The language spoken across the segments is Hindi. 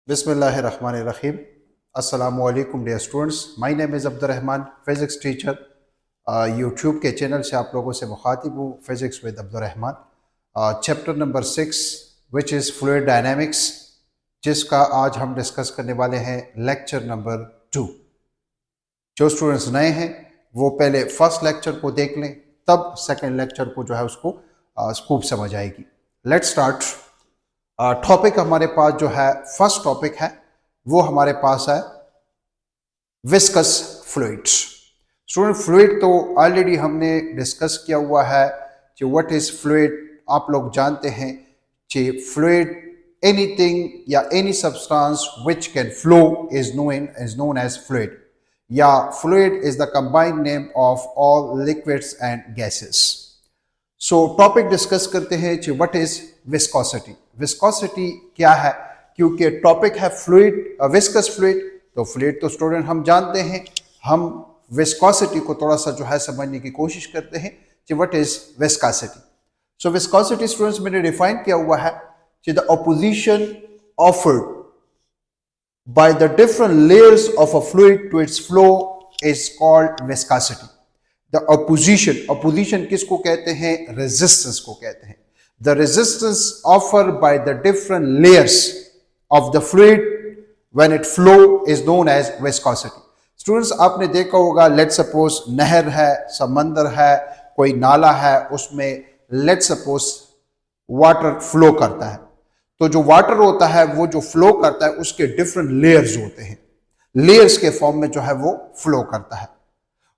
Bismillahirrahmanirrahim. Assalamu alaikum dear students. My name is Abdur Rahman, physics teacher. YouTube के चैनल से आप लोगों से मुखातिब हूँ physics with Abdur Rahman. Chapter number 6 which is fluid dynamics, जिसका आज हम डिस्कस करने वाले हैं लेक्चर नंबर 2। जो स्टूडेंट्स नए हैं वो पहले फर्स्ट लेक्चर को देख लें, तब सेकंड लेक्चर को जो है उसको खूब समझ आएगी। Let's start. टॉपिक हमारे पास जो है, फर्स्ट टॉपिक है वो हमारे पास है विस्कस फ्लूइड्स। स्टूडेंट, फ्लूइड तो ऑलरेडी हमने डिस्कस किया हुआ है कि व्हाट इज फ्लूइड। आप लोग जानते हैं कि फ्लूइड एनीथिंग या any substance which can flow is known as fluid, या fluid is the combined name of all liquids and gases. So topic discuss करते हैं कि व्हाट इज विस्कोसिटी। विस्कोसिटी क्या है, क्योंकि टॉपिक है फ्लूइड, विस्कस फ्लूइड। तो फ्लूइड तो स्टूडेंट हम जानते हैं, हम विस्कोसिटी को थोड़ा सा जो है समझने की कोशिश करते हैं कि what is viscosity. So viscosity students मैंने डिफाइन किया हुआ है कि the opposition offered by the different layers of a fluid to its flow is called viscosity. The opposition किसको कहते हैं? रेजिस्टेंस को कहते हैं। The resistance offer by the different layers of the fluid when it flow is known as viscosity. Students, आपने देखा होगा, लेट सपोज नहर है, समंदर है, कोई नाला है, उसमें लेट सपोज वाटर फ्लो करता है। तो जो वाटर होता है वो जो फ्लो करता है उसके डिफरेंट लेयर्स होते हैं, लेयर्स के फॉर्म में जो है वो फ्लो करता है।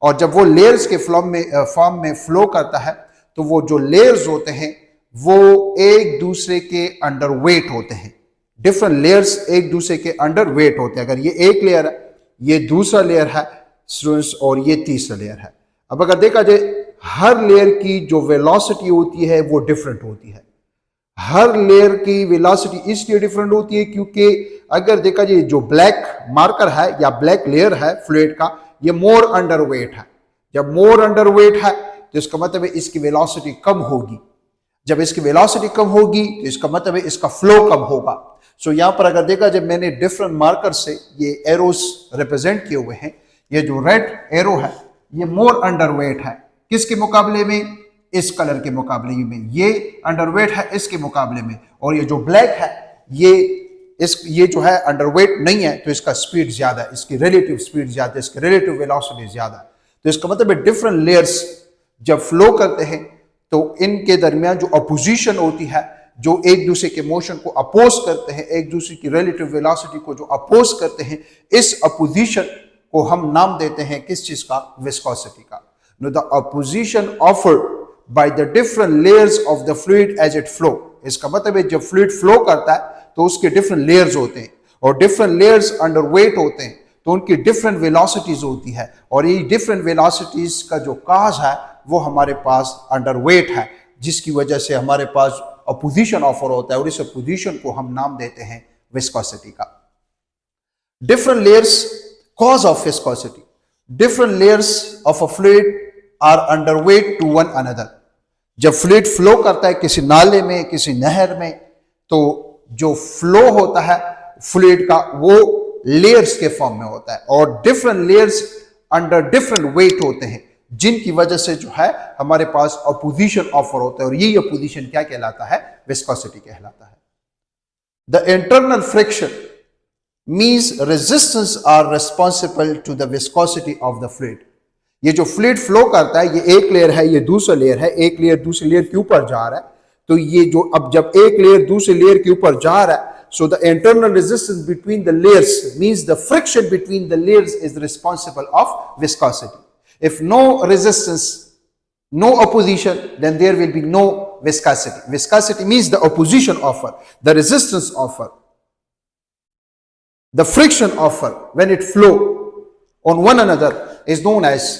और जब वो लेयर्स के फॉर्म में फ्लो करता है तो वो जो लेयर्स होते हैं वो एक दूसरे के अंडर वेट होते हैं। डिफरेंट लेयर्स एक दूसरे के अंडर वेट होते हैं। अगर ये एक लेयर है, ये दूसरा लेयर है स्टूडेंट्स, और ये तीसरा लेयर है। अब अगर देखा जाए, हर लेयर की जो वेलोसिटी होती है वो डिफरेंट होती है। हर लेयर की वेलोसिटी इसलिए डिफरेंट होती है क्योंकि अगर देखा जाए, जो ब्लैक मार्कर है या ब्लैक लेयर है फ्लूइड का, ये मोर अंडर वेट है। जब मोर अंडर वेट है तो इसका मतलब है इसकी वेलोसिटी कम होगी। जब इसकी वेलोसिटी कम होगी तो इसका मतलब है इसका फ्लो कम होगा। सो यहां पर अगर देखा जाए, मैंने डिफरेंट मार्कर से ये एरोस रिप्रेजेंट किए हुए हैं। ये जो रेड एरो है ये मोर अंडर वेट है, किसके मुकाबले में? इस कलर के मुकाबले में। ये अंडर वेट है इसके मुकाबले में। और ये जो ब्लैक है ये जो है अंडरवेट नहीं है, तो इसका स्पीड ज्यादा है, इसकी रिलेटिव स्पीड ज्यादा है, इसकी रिलेटिव वेलोसिटी ज्यादा है। तो इसका मतलब है डिफरेंट लेयर्स जब फ्लो करते हैं तो इनके दरमियान जो अपोजिशन होती है, जो एक दूसरे के मोशन को अपोज करते हैं, एक दूसरे की रिलेटिव वेलोसिटी को जो अपोज करते हैं, इस अपोजिशन को हम नाम देते हैं किस चीज का? विस्कोसिटी का। No, the opposition offered by the different layers of the fluid as it flow. इसका मतलब है जब फ्लूइड फ्लो करता है तो उसके डिफरेंट लेयर्स होते हैं, और डिफरेंट लेयर्स अंडर वेट होते हैं, तो उनकी डिफरेंट वेलोसिटीज होती है। और ये डिफरेंट वेलोसिटीज का जो काज है वो हमारे पास अंडर वेट है, जिसकी वजह से हमारे पास अपोजिशन ऑफर होता है, और इस अपोजिशन को हम नाम देते हैं विस्कोसिटी का। Different layers, cause of viscosity. Different layers of a fluid are under weight to one another. जब फ्लूइड फ्लो करता है किसी नाले में, किसी नहर में, तो जो फ्लो होता है फ्लूइड का वो लेयर्स के फॉर्म में होता है, और different layers under different weight होते हैं, जिनकी वजह से जो है हमारे पास अपोजिशन ऑफर होता है। और यही अपोजिशन क्या कहलाता है? विस्कोसिटी कहलाता है। The internal friction means resistance are responsible to the viscosity of the fluid. ये जो फ्लूइड फ्लो करता है, ये एक लेयर है, ये दूसरा लेयर है, एक लेयर दूसरी लेयर के ऊपर जा रहा है। तो ये जो अब जब एक लेयर दूसरे लेयर के ऊपर जा रहा है, so the internal resistance between the layers means the friction between the layers is responsible of viscosity. If no resistance, no opposition, then there will be no viscosity. Viscosity means the opposition offer, the resistance offer, the friction offer when it flow on one another is known as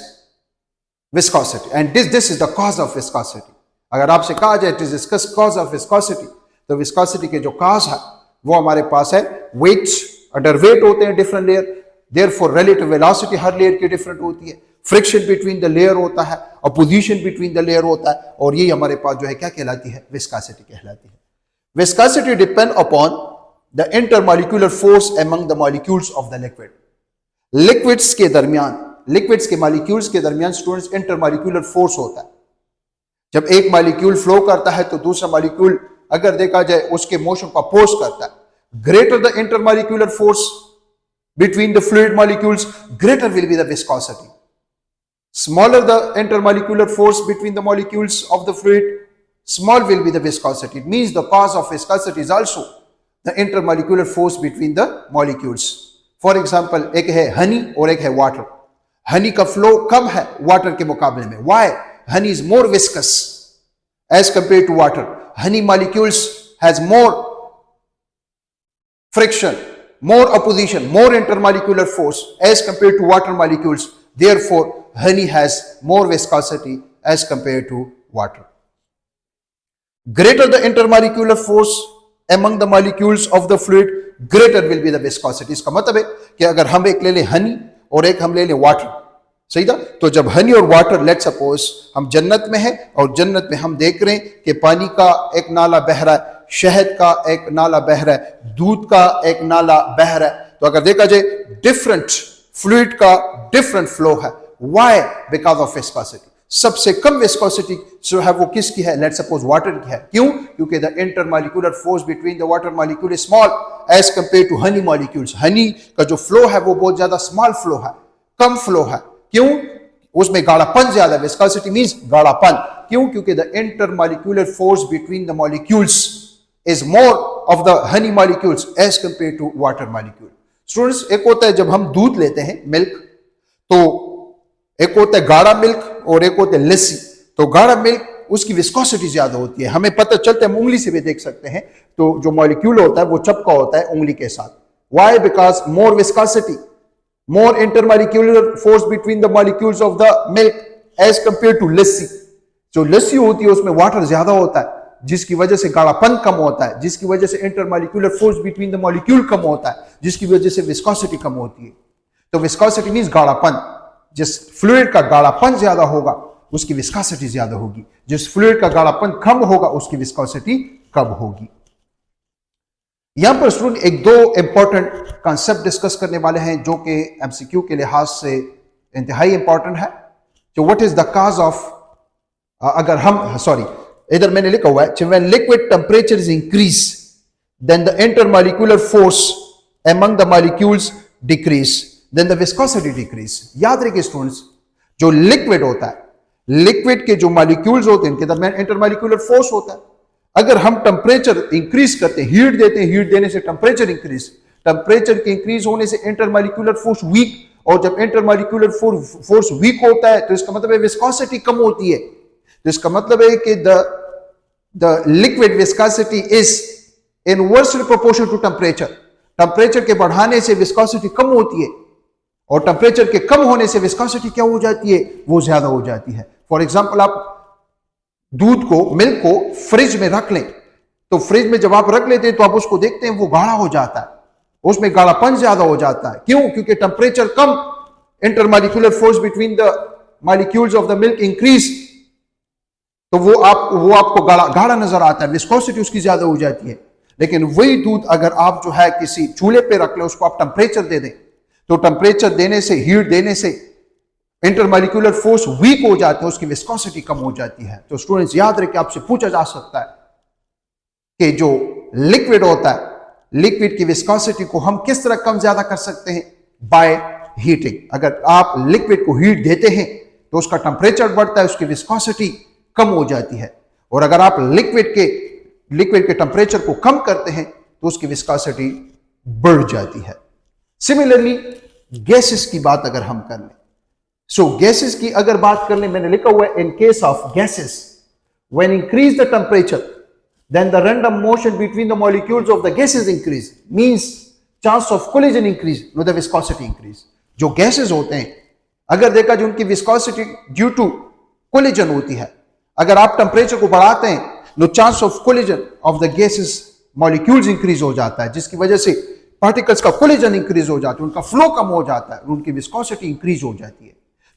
viscosity, and this is the cause of viscosity. अगर आपसे कहा जाए it is discuss cause of viscosity, तो विस्कोसिटी के जो कॉज है वो हमारे पास है वेट्स, अंडर वेट होते हैं different layer, therefore relative velocity हर लेयर की डिफरेंट होती है, फ्रिक्शन बिटवीन द लेयर होता है, अपोजिशन बिटवीन द लेयर होता है, और ये हमारे पास जो है क्या कहलाती है? विस्कोसिटी कहलाती है। Viscosity depend upon the intermolecular force among the molecules of the liquid. Liquids के दरमियान, लिक्विड्स के मॉलिक्यूल्स के दरमियान स्टूडेंट्स इंटरमॉलिक्यूलर फोर्स होता है। जब एक मॉलिक्यूल फ्लो करता है तो दूसरा मॉलिक्यूल अगर देखा जाए उसके मोशन को अपोज करता है। Greater the intermolecular force between the fluid molecules, greater will be the viscosity. Smaller the intermolecular force between the molecules of the fluid, small will be the viscosity. It means the cause of viscosity is also the intermolecular force between the molecules. For example, एक है honey और एक है water. Honey का flow कम है water के मुकाबले में. Why? Honey is more viscous as compared to water. Honey molecules has more friction, more opposition, more intermolecular force as compared to water molecules. Therefore, honey has more viscosity as compared to water. Greater the intermolecular force among the molecules of the fluid, greater will be the viscosity. इसका मतलब है कि अगर हम एक ले लें हनी और एक हम ले लें वाटर, सही था, तो जब हनी और वाटर, लेट सपोज हम जन्नत में हैं और जन्नत में हम देख रहे हैं कि पानी का एक नाला बह रहा है, शहद का एक नाला बह रहा है, दूध का एक नाला बह रहा है, तो अगर देखा जाए डिफरेंट फ्लूइड का डिफरेंट फ्लो है। व्हाई? Because of viscosity. सबसे कम विस्कोसिटी जो है वो किसकी है? लेट्स सपोज वाटर की है। क्यों? क्योंकि the intermolecular force between the water molecule is small as compare to honey molecules. Honey का जो फ्लो है वो बहुत ज्यादा स्मॉल फ्लो है, कम फ्लो है। क्यों? उसमें गाढ़ापन ज्यादा। विस्कोसिटी मींस गाढ़ापन। क्यों? क्योंकि the intermolecular force between the molecules is more of the honey molecules as compared to water molecule. Students, एक होता है जब हम दूध लेते हैं मिल्क, तो एक होता है गाढ़ा मिल्क और एक होता है लस्सी। तो गाढ़ा मिल्क उसकी विस्कोसिटी ज्यादा होती है, हमें पता चलता है, हम उंगली से भी देख सकते हैं, तो जो मॉलिक्यूल होता है वो चपका होता है उंगली के साथ। Why? Because more viscosity, more intermolecular force between the molecules of the milk as compared to लस्सी। जो लस्सी होती है उसमें वाटर ज्यादा होता है, जिसकी वजह से गाढ़ापन कम होता है, जिसकी वजह से intermolecular force between the molecule कम होता है, जिसकी वजह से विस्कोसिटी कम होती है। तो विस्कोसिटी मींस गाढ़ापन। जिस फ्लूइड का गाढ़ापन ज्यादा होगा उसकी विस्कोसिटी ज्यादा होगी, जिस फ्लूइड का गाढ़ापन कम होगा उसकी विस्कोसिटी कम होगी। यहां पर स्टूडेंट एक दो इंपॉर्टेंट कॉन्सेप्ट डिस्कस करने वाले हैं जो कि एमसीक्यू के लिहाज से इंतहाई इंपॉर्टेंट है। जो what is the cause of, अगर हम इधर मैंने लिखा हुआ है when liquid temperature is increased then the intermolecular force among the molecules decrease then the viscosity decrease। याद रखिए स्टूडेंट्स, जो लिक्विड होता है, लिक्विड के जो मॉलिक्यूल्स होते हैं इनके दरमियान इंटरमॉलिक्यूलर फोर्स होता है। अगर हम टेम्परेचर इंक्रीज करते हैं, हीट देते हैं, हीट देने से टेम्परेचर इंक्रीज, टेम्परेचर के इंक्रीज होने से इंटरमॉलिक्यूलर फोर्स वीक, और जब इंटरमॉलिक्यूलर फोर्स वीक होता है तो इसका मतलब है विस्कोसिटी कम होती है। तो इसका मतलब है कि the liquid viscosity is inversely proportional to temperature। Temperature के बढ़ाने से विस्कोसिटी कम होती है और टेम्परेचर के कम होने से विस्कोसिटी क्या हो जाती है? वो ज्यादा हो जाती है। फॉर एग्जांपल, आप दूध को, मिल्क को फ्रिज में रख लें, तो फ्रिज में जब आप रख लेते हैं तो आप उसको देखते हैं वो गाढ़ा हो जाता है, उसमें गाढ़ापन ज्यादा हो जाता है। क्यों? क्योंकि temperature come, intermolecular force between the molecules of the milk increase, तो वो आपको गाढ़ा नजर आता है, विस्कोसिटी उसकी ज्यादा हो जाती है। लेकिन वही दूध अगर आप जो है किसी चूल्हे पे रख ले, उसको आप टेम्परेचर दे दें, तो टेम्परेचर देने से, हीट देने से इंटरमॉलिक्यूलर फोर्स वीक हो जाते हैं, उसकी विस्कोसिटी कम हो जाती है। तो स्टूडेंट्स याद रखें, आपसे पूछा जा सकता है कि जो लिक्विड होता है, लिक्विड की विस्कोसिटी को हम किस तरह कम ज्यादा कर सकते हैं? By heating. अगर आप लिक्विड को हीट देते हैं तो उसका टेम्परेचर बढ़ता है, उसकी विस्कोसिटी कम हो जाती है, और अगर आप लिक्विड के टेम्परेचर को कम करते हैं तो उसकी विस्कोसिटी बढ़ जाती है। सिमिलरली गैसेस की बात अगर हम कर लें, सो गैसेस की अगर बात कर लें, मैंने लिखा हुआ है in case of gases when increase the temperature then the random motion between the molecules of the gases increase, means chance of collision increase no the viscosity increase. जो गैसेस होते हैं, अगर देखा जो उनकी विस्कोसिटी ड्यू टू कोलिजन होती है, अगर आप टेम्परेचर को बढ़ाते हैं तो chance of collision of the gases molecules increase हो जाता है, जिसकी वजह से पार्टिकल्स का कोलिजन इंक्रीज हो जाता है, उनका फ्लो कम हो जाता है, उनकी विस्कोसिटी इंक्रीज हो जाती है।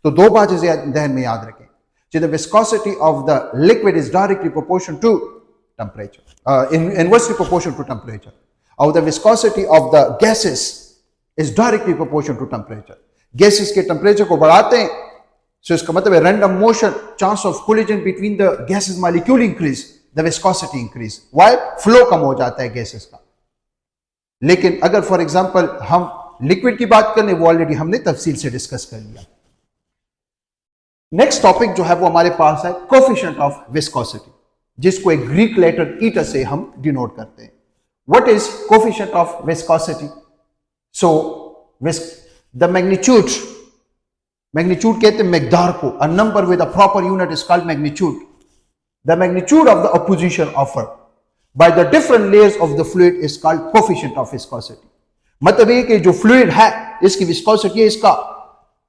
तो दो बातें ध्यान में याद रखें, the viscosity of the liquid is directly proportional to temperature, inversely proportional to temperature. और the viscosity of the gases is directly proportional to temperature. Gases के टेम्परेचर को बढ़ाते हैं, सो इसका मतलब है random motion, chance of collision between the gases molecule increase, the viscosity increase. Why? Flow कम हो जाता है गैसेस का। लेकिन अगर फॉर एग्जांपल हम लिक्विड की बात करें, वो ऑलरेडी हमने तफसील से डिस्कस कर लिया। नेक्स्ट टॉपिक जो है वो हमारे पास है कोफिशिएंट ऑफ विस्कोसिटी, जिसको एक ग्रीक लेटर ईटा से हम डिनोट करते हैं। What is coefficient of viscosity? So the magnitude, magnitude कहते हैं मिकदार को, a number with a proper unit is called magnitude. The magnitude of the opposition offered by the different layers of the fluid is called coefficient of viscosity. मतलब ये कि जो फ्लूइड है इसकी विस्कोसिटी है,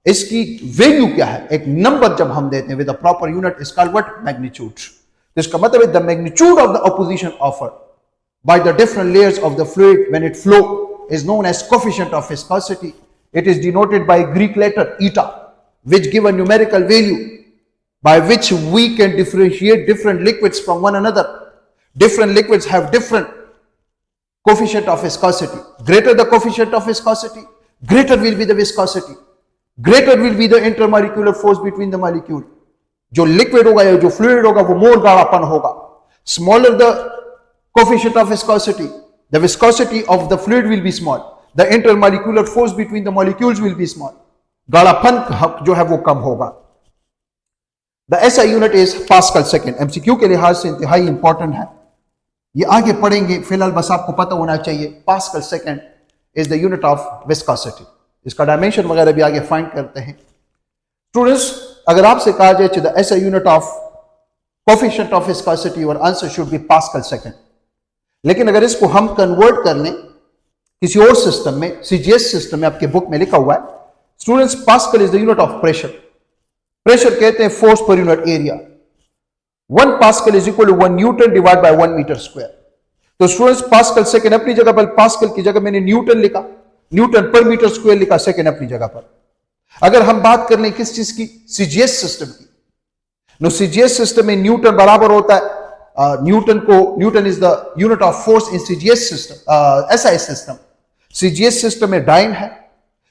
इसकी वैल्यू क्या है, एक नंबर जब हम देते हैं with a proper unit is called what? Magnitude. तो इसका मतलब है the magnitude of the opposition offered by the different layers of the fluid when it flow is known as coefficient of viscosity. It is denoted by Greek letter eta, which give a numerical value by which we can differentiate different liquids from one another. Different liquids have different coefficient of viscosity. Greater the coefficient of viscosity, greater will be the viscosity. Greater will be the intermolecular force between the molecule. जो liquid होगा या जो fluid होगा वो more गाढ़ापन होगा. Smaller the coefficient of viscosity, the viscosity of the fluid will be small. The intermolecular force between the molecules will be small. गाढ़ापन जो है वो कम होगा. The SI unit is Pascal second. MCQ के लिहाज से इंतहाई इंपॉर्टेंट है, ये आगे पढ़ेंगे, फिलहाल बस आपको पता होना चाहिए pascal second is the unit of viscosity. इसका डायमेंशन वगैरह भी आगे फाइंड करते हैं। स्टूडेंट्स, अगर आपसे कहा जाए the SI unit of coefficient of viscosity, your answer should be pascal second. लेकिन अगर इसको हम कन्वर्ट कर लें किसी और सिस्टम में, CGS सिस्टम में, आपके बुक में लिखा हुआ है students, pascal is the unit of pressure. Pressure कहते हैं force per unit area. 1 pascal is equal to 1 newton divide by 1 metre square. तो स्टूडेंट्स, पास्कल सेकंड अपनी जगह पर, पास्कल की जगह मैंने न्यूटन लिखा, न्यूटन पर मीटर स्क्वायर लिखा, सेकंड अपनी जगह पर। अगर हम बात कर लें किस चीज की, CGS सिस्टम की, नो CGS सिस्टम में न्यूटन बराबर होता है Newton is the unit of force in CGS system, SI system. CGS system में डाइन है,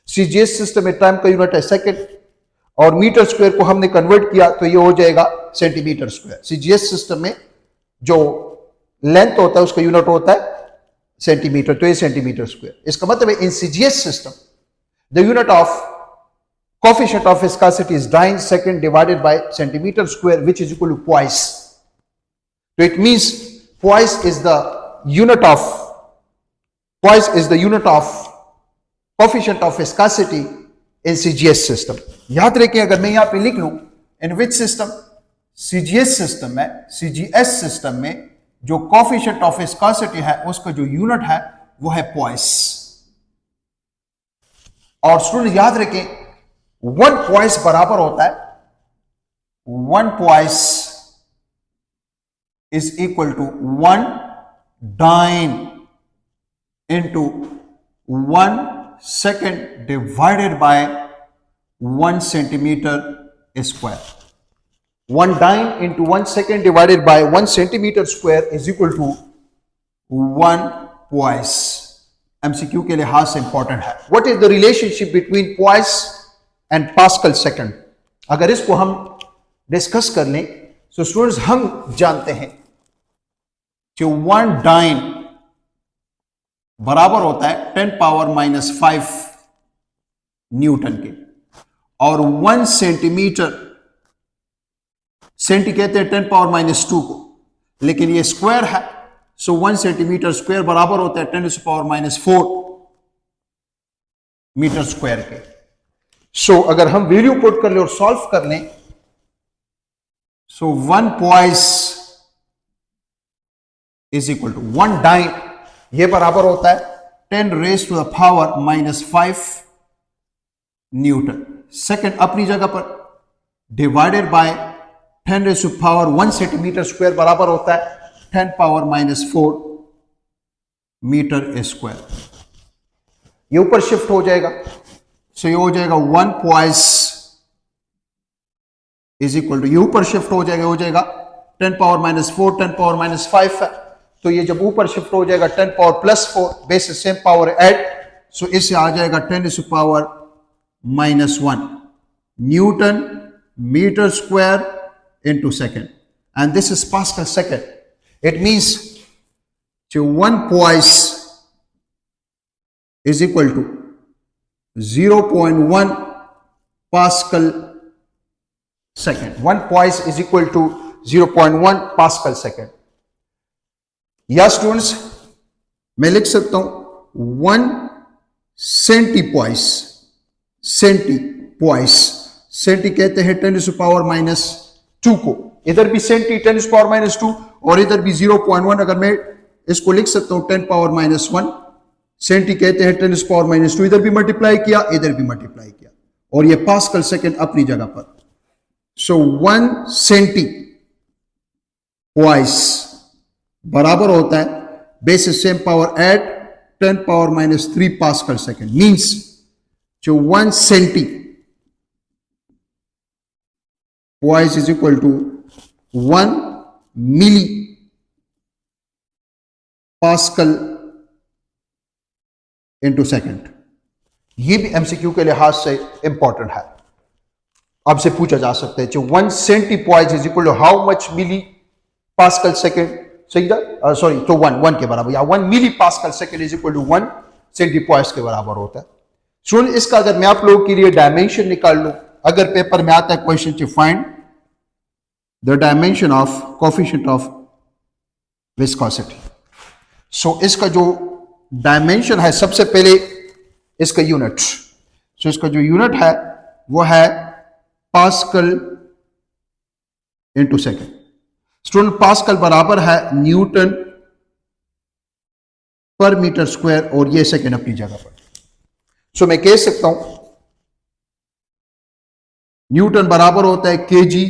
CGS सिस्टम में टाइम का यूनिट है सेकंड, और मीटर स्क्वायर को हमने कन्वर्ट किया तो ये हो जाएगा सेंटीमीटर स्क्वायर। CGS सिस्टम में जो लेंथ होता है उसका यूनिट होता है सेंटीमीटर, तो ये सेंटीमीटर स्क्वायर। इसका मतलब है in CGS system the unit of coefficient of viscosity is dyne second divided by centimetre square, which is equal to twice. So it means twice is the unit of coefficient of viscosity in CGS system. याद रखें, अगर मैं यहां पे लिख लूं in which system, CGS system में, CGS system में जो coefficient of viscosity है उसका जो यूनिट है वो है poise। और स्टूडेंट याद रखें 1 poise बराबर होता है 1 poise is equal to 1 dyne into 1 second divided by 1 centimeter square. 1 dyne into 1 second divided by 1 centimeter square is equal to 1 poise. MCQ के लिहाज से इंपॉर्टेंट है। What is the relationship between poise and Pascal second? अगर इसको हम डिस्कस कर लें तो स्टूडेंट्स हम जानते हैं कि 1 डाइन बराबर होता है 10 पावर -5 न्यूटन के, और 1 सेंटीमीटर, सेंटी कहते हैं 10 पावर -2 को, लेकिन ये स्क्वायर है, सो 1 सेंटीमीटर स्क्वायर बराबर होता है 10 पावर -4 मीटर स्क्वायर के। सो अगर हम वैल्यू पुट कर ले और सॉल्व कर लें, सो 1 poise is equal to 1 dyne, ये बराबर होता है 10 raised to the power -5 Newton. Second अपनी जगह पर divided by 10 raised to power 1 centimetre square बराबर होता है 10 पावर -4 मीटर स्क्वायर। ये ऊपर शिफ्ट हो जाएगा, सो ये हो जाएगा 1 poise इज इक्वल टू, ये ऊपर शिफ्ट हो जाएगा 10 पावर -4 10 पावर -5 है, तो ये जब ऊपर शिफ्ट हो जाएगा 10 power plus 4 base same power add, so इससे आ जाएगा 10 power -1 newton metre square into second, and this is Pascal second. It means 1 poise is equal to 0.1 Pascal second. 1 poise is equal to 0.1 Pascal second. या स्टूडेंट्स मैं लिख सकता हूं 1 सेंटीपॉइस, सेंटी कहते हैं 10⁻² को, इधर भी सेंटी 10⁻² और इधर भी 0.1, अगर मैं इसको लिख सकता हूं 10⁻1, सेंटी कहते हैं 10⁻², इधर भी मल्टीप्लाई किया, इधर भी मल्टीप्लाई किया, और ये पास्कल सेकेंड अपनी जगह पर। सो 1 सेंटी पॉइस बराबर होता है base same power at 10⁻³ pascal second, means जो 1 senti poised is equal to 1 milli pascal into second. ये भी एमसीक्यू के लिहाज से इंपॉर्टेंट है, आपसे पूछा जा सकता है जो 1 senti poised is equal to how much milli pascal second, सही था, सॉरी, तो 1 के बराबर, या 1 milli pascal second is equal to 1 senti poised के बराबर होता है। स्टूडेंट इसका अगर मैं आप लोगों के लिए डायमेंशन निकाल लूं, अगर पेपर में आता है question to find the dimension of coefficient of viscosity, so इसका जो डायमेंशन है, सबसे पहले इसका यूनिट, सो इसका जो यूनिट है वो है pascal into second. Student pascal बराबर है न्यूटन पर मीटर स्क्वायर, और ये सेकेंड अपनी जगह पर। सो मैं कह सकता हूं न्यूटन बराबर होता है केजी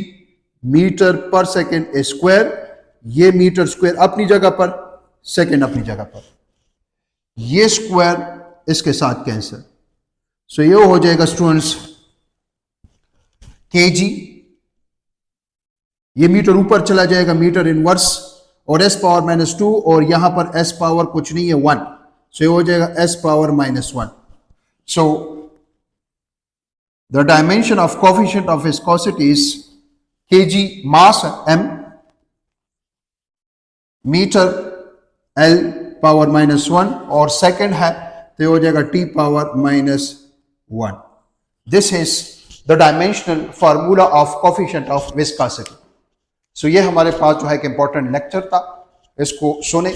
मीटर पर सेकेंड स्क्वायर, ये मीटर स्क्वायर अपनी जगह पर, सेकेंड अपनी जगह पर, ये स्क्वायर इसके साथ कैंसिल, सो ये हो जाएगा स्टूडेंट्स केजी, ये मीटर ऊपर चला जाएगा मीटर इनवर्स, और s पावर -2, और यहां पर s पावर कुछ नहीं है 1, सो ये हो जाएगा s power -1। So the dimension of coefficient of viscosity is kg mass m, metre l power -1, और सेकेंड है तो ये हो जाएगा t power -1। This is the dimensional formula of coefficient of viscosity. So ये हमारे पास जो है कि इंपॉर्टेंट लेक्चर था, इसको सुने।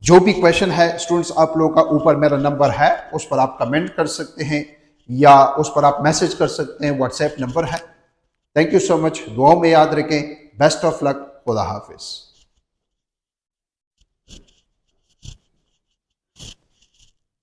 जो भी क्वेश्चन है स्टूडेंट्स आप लोगों का, ऊपर मेरा नंबर है, उस पर आप कमेंट कर सकते हैं या उस पर आप मैसेज कर सकते हैं, व्हाट्सएप नंबर है। थैंक यू सो मच, दुआओं में याद रखें, बेस्ट ऑफ लक, खुदा हाफिज।